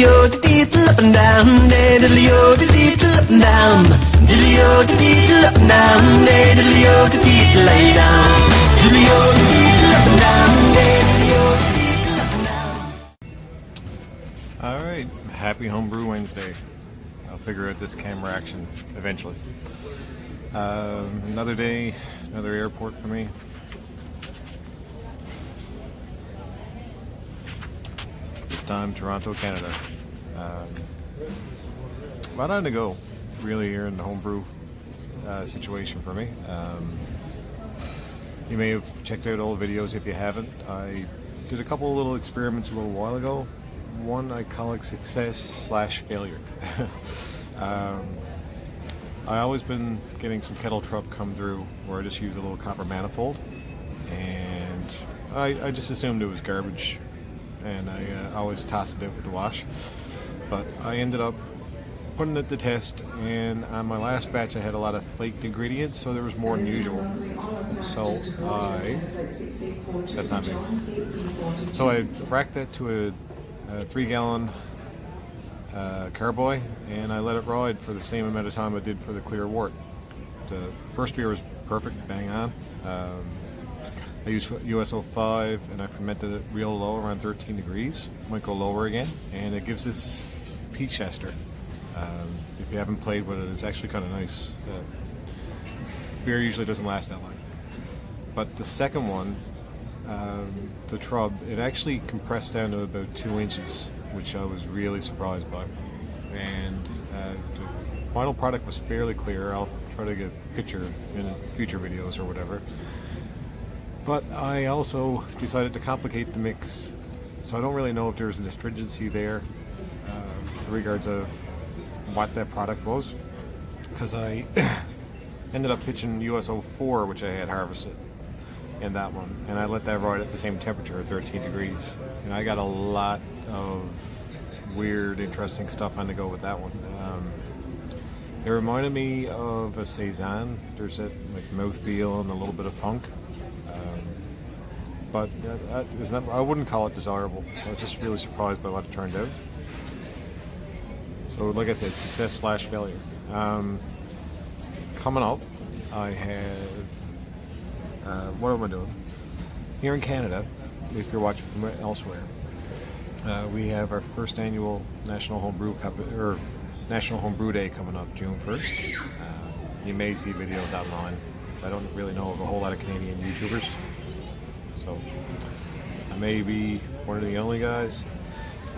Diddly-o, diddle up and down, diddly-o, diddle up and down, diddly-o, diddle up and down, diddly-o, diddle lay down, diddly-o, diddle up and down, diddly-o, diddle up and down. Alright, happy Homebrew Wednesday. I'll figure out this camera action eventually. Another day, another airport for me. This time Toronto, Canada. About on to go, really, here in the homebrew situation for me. You may have checked out old videos if you haven't. I did a couple of little experiments a little while ago. One I call it success/failure. I always been getting some kettle truck come through where I just use a little copper manifold, and I just assumed it was garbage, and I always toss it out with the wash. But I ended up putting it to test, and on my last batch I had a lot of flaked ingredients, so there was more than usual. So that's not me. So I racked that to a 3-gallon carboy, and I let it ride for the same amount of time I did for the clear wort. The first beer was perfect, bang on. I used USO 5 and I fermented it real low, around 13 degrees. Might go lower again, and it gives this peach ester. If you haven't played with it, it's actually kind of nice. Beer usually doesn't last that long. But the second one, the Trub, it actually compressed down to about 2 inches, which I was really surprised by. And the final product was fairly clear. I'll try to get a picture in future videos or whatever. But I also decided to complicate the mix, so I don't really know if there's an astringency there in regards of what that product was, because I ended up pitching USO 4, which I had harvested, in that one, and I let that ride at the same temperature at 13 degrees, and I got a lot of weird, interesting stuff on the go with that one. It reminded me of a Saison. There's that like mouthfeel and a little bit of funk, but I wouldn't call it desirable. I was just really surprised by what it turned out. So, like I said, success/failure. Coming up, I have. What am I doing? Here in Canada, if you're watching from elsewhere, we have our first annual National Homebrew Cup, or National Homebrew Day coming up June 1st. You may see videos online. I don't really know of a whole lot of Canadian YouTubers, so I may be one of the only guys.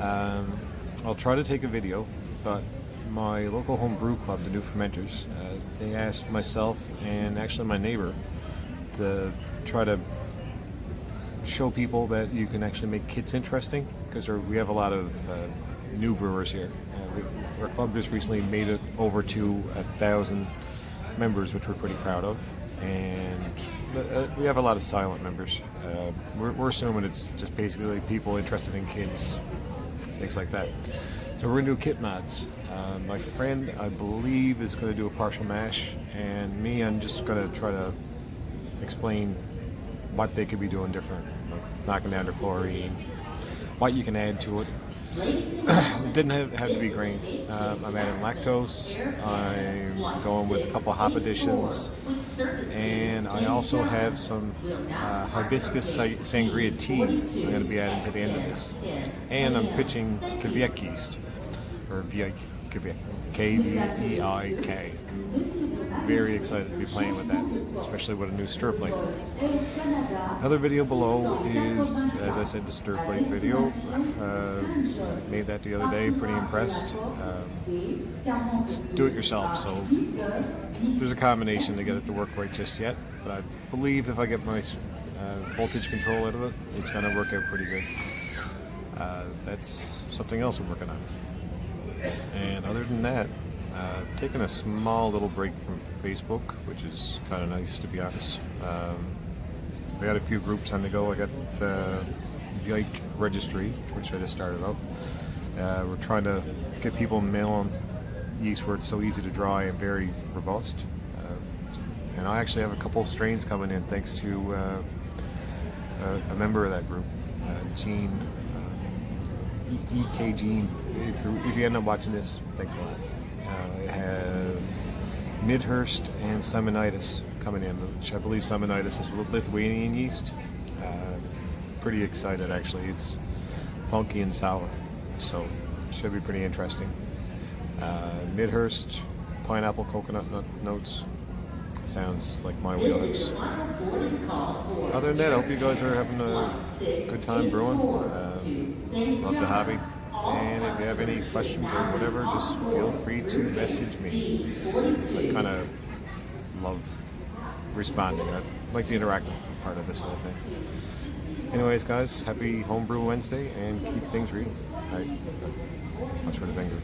I'll try to take a video, but my local homebrew club, the New Fermenters, they asked myself and actually my neighbor to try to show people that you can actually make kits interesting, because we have a lot of new brewers here. Our club just recently made it over to 1,000 members, which we're pretty proud of, and we have a lot of silent members. We're assuming it's just basically people interested in kits, things like that. So we're going to do kit mods. My friend, I believe, is going to do a partial mash, and me, I'm just going to try to explain what they could be doing different, like knocking down their chlorine, what you can add to it. It didn't have to be grain. I'm adding lactose. I'm going with a couple of hop additions, and I also have some hibiscus sangria tea I'm going to be adding to the end of this. And I'm pitching Kveik yeast, or Kveik, K-V-E-I-K. Very excited to be playing with that, especially with a new stir plate. Another video below is, as I said, the stir plate video. Made that the other day, pretty impressed. It's do it yourself, so there's a combination to get it to work right just yet, but I believe if I get my voltage control out of it, it's going to work out pretty good. That's something else I'm working on. And other than that, taking a small little break from Facebook, which is kind of nice, to be honest. I got a few groups on the go. I got the Yike registry, which I just started up. We're trying to get people mailing yeast where it's so easy to dry and very robust. And I actually have a couple of strains coming in thanks to a member of that group, Gene. EKG. If you end up watching this, thanks a lot. I have Midhurst and Simonitis coming in, which I believe Simonitis is Lithuanian yeast. Pretty excited actually. It's funky and sour, so should be pretty interesting. Midhurst, pineapple, coconut notes. Sounds like my wheelhouse. Other than that, I hope you guys are having a good time brewing. Love the hobby. And if you have any questions or whatever, just feel free to message me. I kind of love responding. I like the interactive part of this whole thing. Anyways, guys, happy Homebrew Wednesday and keep things real. All right. Much for the finger.